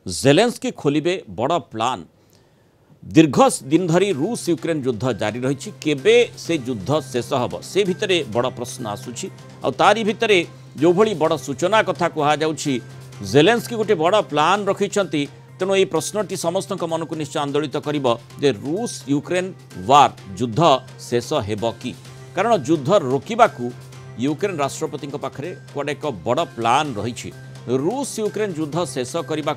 Zelensky खोलिबे बड़ plan दीर्घ दिन धरी रूस यूक्रेन युद्ध जारी रही केबे से युद्ध शेष हम से भितर बड़ प्रश्न आसूची तारी भितर जो भली बड़ सूचना कथा कहुच्छी जेलेंस्की गोटे बड़ प्लान रखिंट तेणु ये प्रश्नटी समस्त मन को निश्चय आंदोलित कर रूस यूक्रेन वार युद्ध शेष हेब कि कारण युद्ध रोकवा यूक्रेन राष्ट्रपति पाखे गोटे एक बड़ प्लान रही रूस यूक्रेन युद्ध शेष करने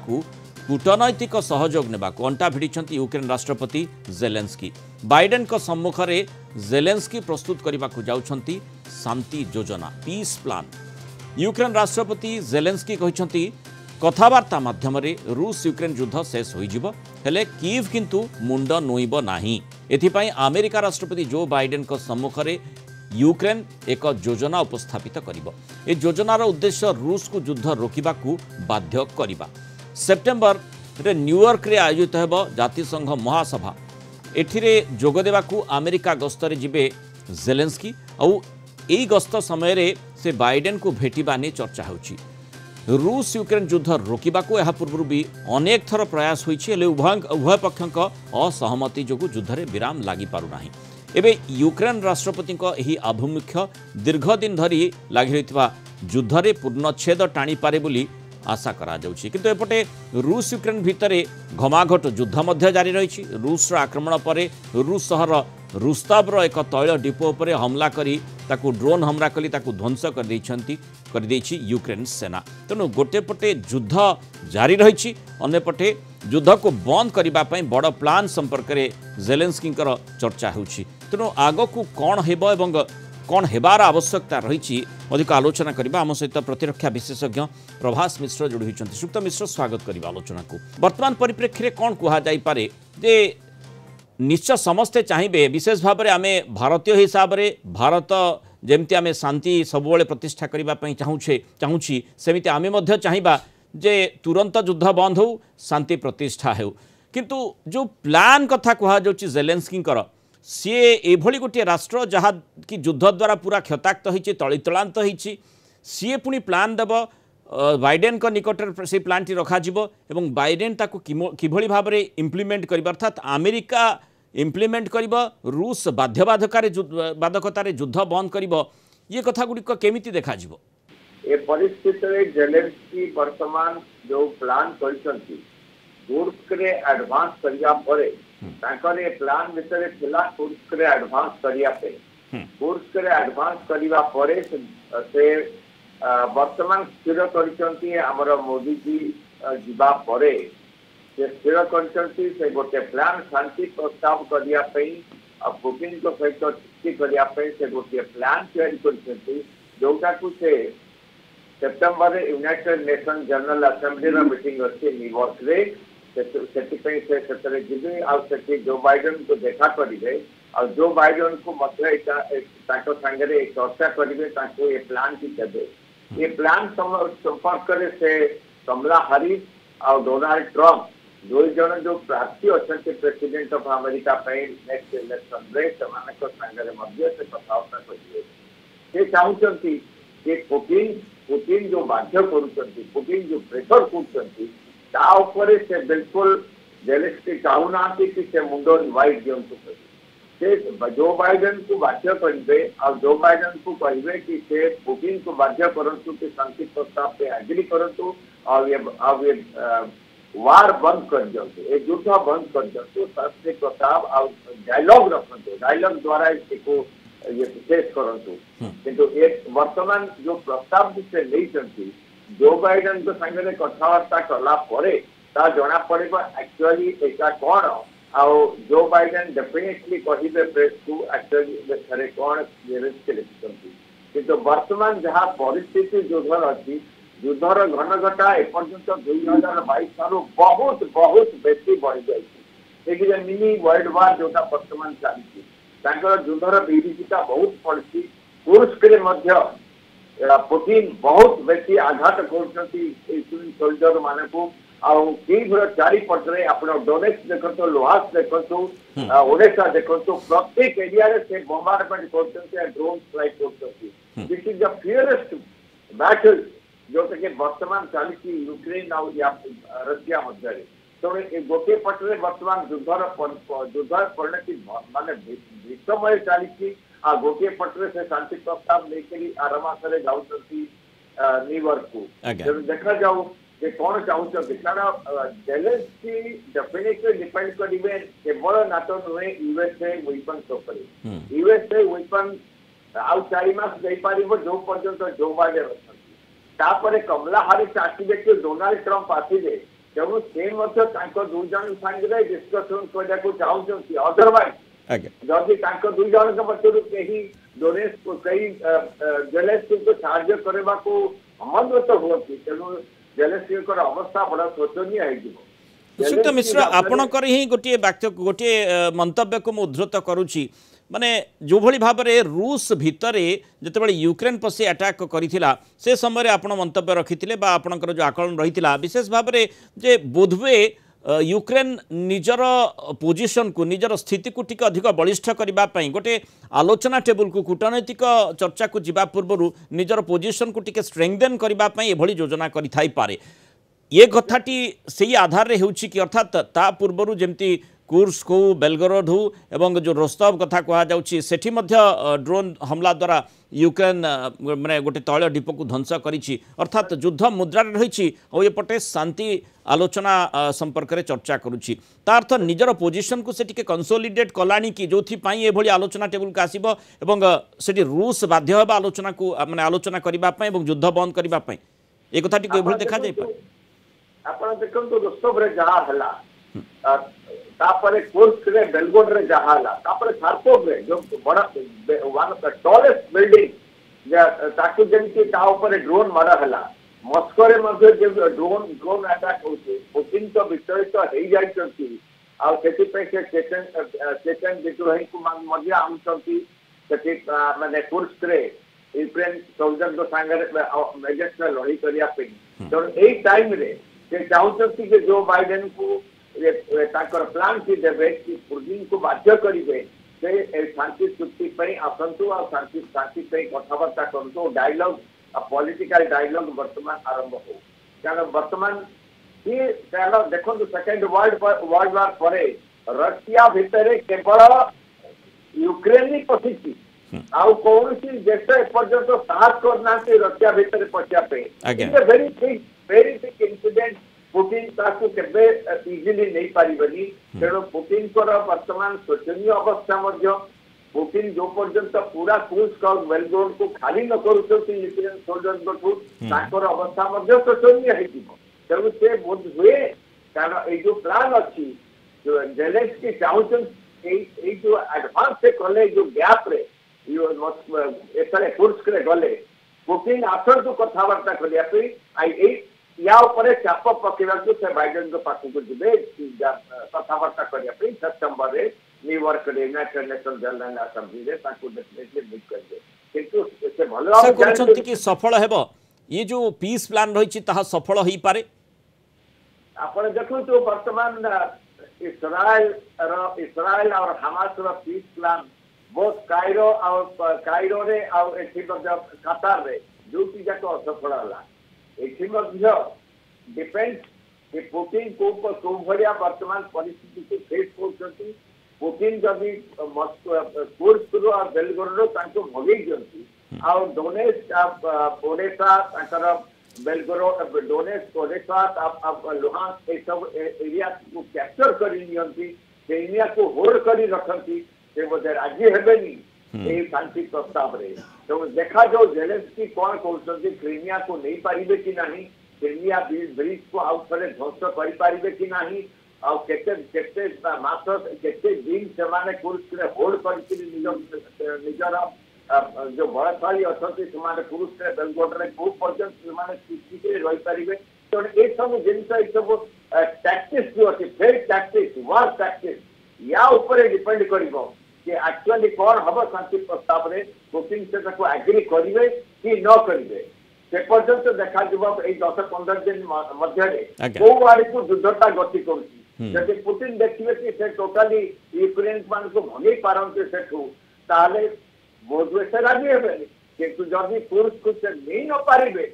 कूटनैतिक सहयोग ने अंटा भिड़ी यूक्रेन राष्ट्रपति जेलेंस्की बाइडेन को सम्मुख में जेलेंस्की प्रस्तुत करने को जाउछंती शांति योजना पीस प्लान यूक्रेन राष्ट्रपति जेलेंस्की कहते कथबार्ता माध्यम रूस यूक्रेन युद्ध शेष हो हेले कीव किंतु मुंड नोइब नाही एथिपाई अमेरिका राष्ट्रपति जो बाइडेन को सम्मुख में यूक्रेन एक योजना उपस्थापित करिबो ए योजनार उद्देश्य रूस को युद्ध रोकवा बाध्य करबा सेप्टेम्बर रे न्यूयॉर्क रे आयोजित हेब जातिसंघ महासभा एथिरे जोग देवाकू अमेरिका गस्तरे जिबे जेलेंस्की और यही गस्त समय से बाइडेन को भेटिबा ने चर्चा होची रूस यूक्रेन युद्ध रोकवा यह पूर्व भी अनेक थर प्रयास होईछि हेले उभय पक्षक असहमति जोगु युद्ध रे विराम लागि पारु नाही एबे यूक्रेन राष्ट्रपति यही आभिमुख्य दीर्घ दिन धरी लगी रहितबा युद्ध रे पूर्णच्छेद टाणी पारे बोली आशा करा जाउछि किंतु एपटे रूस यूक्रेन भितरे घमाघट युद्ध मध्य जारी रही रूस आक्रमण पर रूस सहर रुस्तावर एक तैल डिपो पर हमला करी ताकू ड्रोन हमला करी ताकू ध्वंस कर देछि यूक्रेन सेना तेणु गोटे पटे युद्ध जारी रही अन्यपटे युद्ध को बंद करने बड़ प्लान संपर्क में जेलेंस्की चर्चा होछि तेणु आगकू कौन हेब एवं कौन हेबार आवश्यकता रही अधिक आलोचना करबा आम सहित प्रतिरक्षा विशेषज्ञ प्रभास मिश्र जोड़ी होती सुक्त मिश्र स्वागत करबा आलोचना को वर्तमान परिप्रेक्षी में कौन कह जाई पारे जे निश्चय समस्ते चाहिए विशेष भाव में आम भारतीय हिसाब से भारत जमती आम शांति सबुबले प्रतिष्ठा करने चाहूँगी सेमिति आमे मध्य चाहिबा जे तुरंत युद्ध बंद हो शांति प्रतिष्ठा हो किंतु जो प्लान कथा कह जेलेंस्की सी एभली गोटे राष्ट्र जहाँ कि युद्ध द्वारा पूरा क्षताक्त होती तलितलांत होती सी पुणी प्लान देव बाइडेन को निकट से प्लान टी रखा एवं बाइडेन ताको किभली भाव में इम्प्लीमेंट कर अर्थात अमेरिका इम्प्लीमेंट कर रूस बाध्यबाधकतार युद्ध बंद कर ये कथा गुड़िक केमिति देखा ए परिस्थिति में जेलेंस्की वर्तमान जो प्लान करछंती तुर्क रे एडवांस करिया परे ताकर ए प्लान भितर थिला तुर्क रे एडवांस करिया पे तुर्क रे एडवांस करिवा परे से वर्तमान स्थिर करछंती हमर मोदी जी जीवा परे से स्थिर करछंती से गोटे प्लान शांति प्रस्ताव करिया पे पुतिन को सहित चुक्ति करिया पे से गोटे प्लान तैयारी करछंती जोटा को से September United nation general assembly meeting अच्छे न्यूयॉर्क रे जीवे आगे जो बाइडेन को देखा करेंगे और जो बाइडेन को सागे चर्चा करेंगे ये प्लान की देवे ये प्लान संपर्क से कमला हारिस और डोनाल्ड ट्रंप दो जन जो प्रार्थी अच्छा president of America next election सागे से कथबार्ता करेंगे चाहूँगी पुतिन जो बाध्य पुतिन जो प्रेसर कर से बिल्कुल जेलेंस्की चाहूना कि से मुंड वाइट दिंतु से जो बाइडेन को बाध्य करेंगे और जो बाइडेन को कहे कि से पुतिन को बाध्य करंतु कि शांति प्रस्ताव पे एग्री करंतु और ये वार बंद कर दिंतु ये युद्ध बंद कर दिंतु शांति प्रस्ताव और डायलॉग रखते डायलॉग द्वारा इसको ये शेष करंतु किंतु एक वर्तमान जो प्रस्ताव से नहीं जो बाइडेन को सागे कथबार्ता कला जना पड़े एक्चुअली एटा कौन आउ जो बाइडेन डेफिनेटली कहे प्रेस को एक्चुअली कौन लिखिं किंतु वर्तमान जहाँ परिस्थिति युद्धर अच्छी युद्धर घनघटा एपर्यंत 2022 ठारू बहुत बहुत बेसी बढ़ी जाए मिनी वर्ल्ड वार जोटा वर्तमान चलती युद्धर विविधता बहुत पड़ी तुर्क पुतिन बहुत बेसी आघात कर मान को चारिपटे आप डोनेक्स देखो लोहास देखो ओडेसा देखो प्रत्येक एरिया से बोम्बार्डमेंट कर ड्रोन स्ट्राइक कर दिस इज द फियरेस्ट बैटल जोटा कि वर्तमान चली यूक्रेन आ रशिया मध्य तेणु गोटे पटे बर्तमान युद्धर परिणति माने विषमय चली आ गोटे पटे से शांति प्रस्ताव लेकर आर मसरे जाऊँगी न्यूयॉर्क को तेणु देखा जाऊ जे कौन चाहते कारण जेलेंस्की डेफिनेटली डिपेंड करेंगे केवल नाटो नुहे यूएसए वेपन्स यूएसए वेपन आउ 4 मास दे पारिबो जो पर्यंत जो बाइडेन अच्छा कमला हारिस आसवे कि डोनाल्ड ट्रंप आसवे तेणु से दुई जन सागे डिस्कसन करने को चाहते अदरवाइज जदि दुई जन मध्य कहीं डोनेस कई जेलेंस्की को साहाय्य करने को अमन्वित हुए तेणु जेलेंस्की अवस्था बड़ा शोचनीय हो। श्रीयुक्त मिश्र आपणकर ही गोटे वाक्य गोटे मंतव्य को उद्धृत करुच्ची माने जो भली भाव में रूस भितर जिते यूक्रेन पशि अटैक करिथिला से समय आपण मंतव्य रखिथिले बा आपणकर जो आकलन रहिथिला विशेष भाव में जे बोधवे यूक्रेन निजर पोजिशन को निजर स्थिति को टिके अधिक बलिष्ठ करने गोटे आलोचना टेबुल को कूटनैतिक चर्चा को जीवा पूर्व निजर पोजिशन को टिके स्ट्रेंथेन करने एभली योजना करि पारे ये कथाटी से आधार रे होउछि कि अर्थात ता पूर्व जमती कुर्स्क हो बेलगोरोड हो एवं जो रोस्तव कथा कह जाउछि सेठी मध्य ड्रोन हमला द्वारा यूक्रेन माने गोटे तैल डिपो को ध्वंस करिछि अर्थात युद्ध मुद्रा रही और ये पटे शांति आलोचना संपर्क में चर्चा करुच्ची तार अर्थ निजर पोजिशन को से कंसोलिडेट कलानी कि जो ये भली आलोचना टेबुल को आसीबो एवं सेठी रूस बाध्य होबा आलोचना को माने आलोचना करबा पय एवं युद्ध बंद करबा पय ए कथाटी को एभली देखा जाय पय आपण देखंतु रोस्तव रे जहा हला तापरे कुर्स्क रे बेलगोरोड रे जहा हला तापरे खार्कोव रे जो बड़ा one of the tallest building ताकू जेमती ता ऊपर ड्रोन मारा हला मस्को रे मध्ये जे ड्रोन अटैक होचे पुतिन तो विचलित हो जाय छथि आ सेति पे के चेतन बिटुरही को मध्ये आमचंती सेति माने कुर्स्क रे यूक्रेन सोल्जर को संगे मेजर्स में लड़ी करिया पे तो एई टाइम रे से चाहते कि जो बाइडेन को प्लान की देवे कि पुतिन को बाध्य करेंगे से शांति चुक्ति पर आसतु आ शांति कथबार्ता करूँ डायलॉग पॉलिटिकल डायलॉग वर्तमान आरंभ हो कारण वर्तमान ये देखो सेकेंड वर्ल्ड वार पर रशिया भितर केवल यूक्रेन ही पशिची आउ कौन सी देश एपर्यंत साहस करना रशिया भितर Pashiya very big incident Putin ताकू केबे इजिली नहीं पारिबनी तेणु पुतिन को वर्तमान शोचनीय अवस्था मध्य पुतिन जो पर्यंत पूरा कुर्स्क और बेलगोरोड को खाली न करुछथि यूक्रेन सोल्जर को ताकर अवस्था मध्य शोचनीय हेतिबो तेणु से बोध हुए कारण ए जो प्लान अछि जो जेलेंस्की चाहउछन ए जो एडवांस से कले जो गैप रे एतरे कुर्स्क रे गले पुतिन आसर को कथबार्ता करिया पे आई या ऊपर चाप पकेवा से बाइडेन को पास को जिबे कथबार्ता करिया पे सेप्टेम्बर रे न्यूयॉर्क रे यूनाइटेड नेशनल जनरल असेंबली रे ताकू डेफिनेटली मीट करबे किंतु से भलो कोनचंती कि सफल हेबो ये जो पीस प्लान रही ताहा सफल होई पारे आपण देखो तो वर्तमान इस्राएल और हमास रो पीस प्लान बहुत कायरो रे और एथि कतार रे दुटी जाक असफल हला एथि मध्य डिपेंड कि पुतिन को भलिया वर्तमान परिस्थिति को फेस करछथि पुतिन जदि कुर्स्क और बेलगोरोड तांको भगै जंती आ डोनेस ओडेसा तांकर बेलगोरोड डोनेस ओडेसा लुहांस्क ए सब एरिया को कैप्चर करि नियंती एरिया को होल्ड करि रखंती से बोधे राजी हेबेनी ए शांति प्रस्ताव रे तो देखा जो जेलेंस्की कौन कहते क्रीमिया को नहीं पारिबे कि नहीं क्रीमिया ब्रिज को आउट थरे ध्वंस कर पारिबे कि नहीं और केते मास केते दिन से माने कुर्स्क रे होल्ड करके निजर जो बलशाली अच्छे से कुर्स्क रे बेलगोरोड रे को पर्यंत माने स्थिति रे रही पारिबे तो ए सब जिनस ए सब टैक्टिक्स जो अछि फेक टैक्टिक्स वार टैक्टिक्स या ऊपर डिपेंड करिवो कि एक्चुअली कौन हम शांति प्रस्ताव रे पुतिन से एग्री करेंगे कि न करेंगे से पर्यंत देखा ये 10-15 दिन मध्य कौ आड़ को युद्धता गति कर पुतिन देखिए कि से टोटाली यूक्रेन मान को भगे पारते सेठू ताले बोधवे से राजी हे किंतु जदि कुर्स्क से नहीं न पारिबे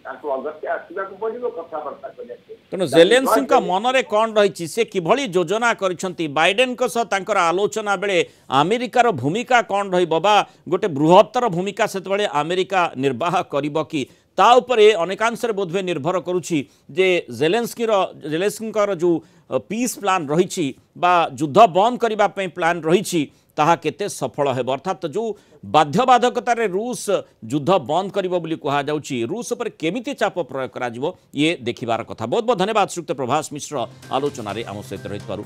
ତାଙ୍କୁ ଅଗତ୍ୟା ଆସିବାକୁ ପଡିବ କଥାବାର୍ତ୍ତା କରିବାକୁ। ତେଣୁ ଜେଲେନ୍ସ୍କିଙ୍କ ମନରେ କ'ଣ ରହିଛି, ସେ କିଭଳି ଯୋଜନା କରିଛନ୍ତି, ବାଇଡେନ୍ଙ୍କ ସହ ତାଙ୍କର ଆଲୋଚନା ବେଳେ ଆମେରିକାର ଭୂମିକା କ'ଣ ରହିବ ବା ଗୋଟେ ବୃହତ୍ତର ଭୂମିକା ସେତେବେଳେ ଆମେରିକା ନିର୍ବାହ କରିବ କି, ତା ଉପରେ ଅନେକାଂଶରେ ବୋଧହୁଏ ନିର୍ଭର କରୁଛି ଯେ ଜେଲେନ୍ସ୍କିଙ୍କର ଯେଉଁ ପିସ୍ ପ୍ଲାନ୍ ରହିଛି ବା ଯୁଦ୍ଧ ବନ୍ଦ କରିବା ପାଇଁ ପ୍ଲାନ୍ ରହିଛି ତାହା କେତେ ସଫଳ ହେବ। ଅର୍ଥାତ୍ ଯେଉଁ ବାଧ୍ୟବାଧକତାରେ ରୁଷ ଯୁଦ୍ଧ ବନ୍ଦ କରିବ ବୋଲି କୁହାଯାଉଛି, ରୁଷ ଉପରେ କେମିତି ଚାପ ପ୍ରୟୋଗ କରାଯିବ ଇଏ ଦେଖିବାର କଥା। ବହୁତ ବହୁତ ଧନ୍ୟବାଦ ଶ୍ରୀଯୁକ୍ତ ପ୍ରଭାସ ମିଶ୍ର ଆଲୋଚନାରେ ଆମ ସହିତ ରହିଥିବାରୁ।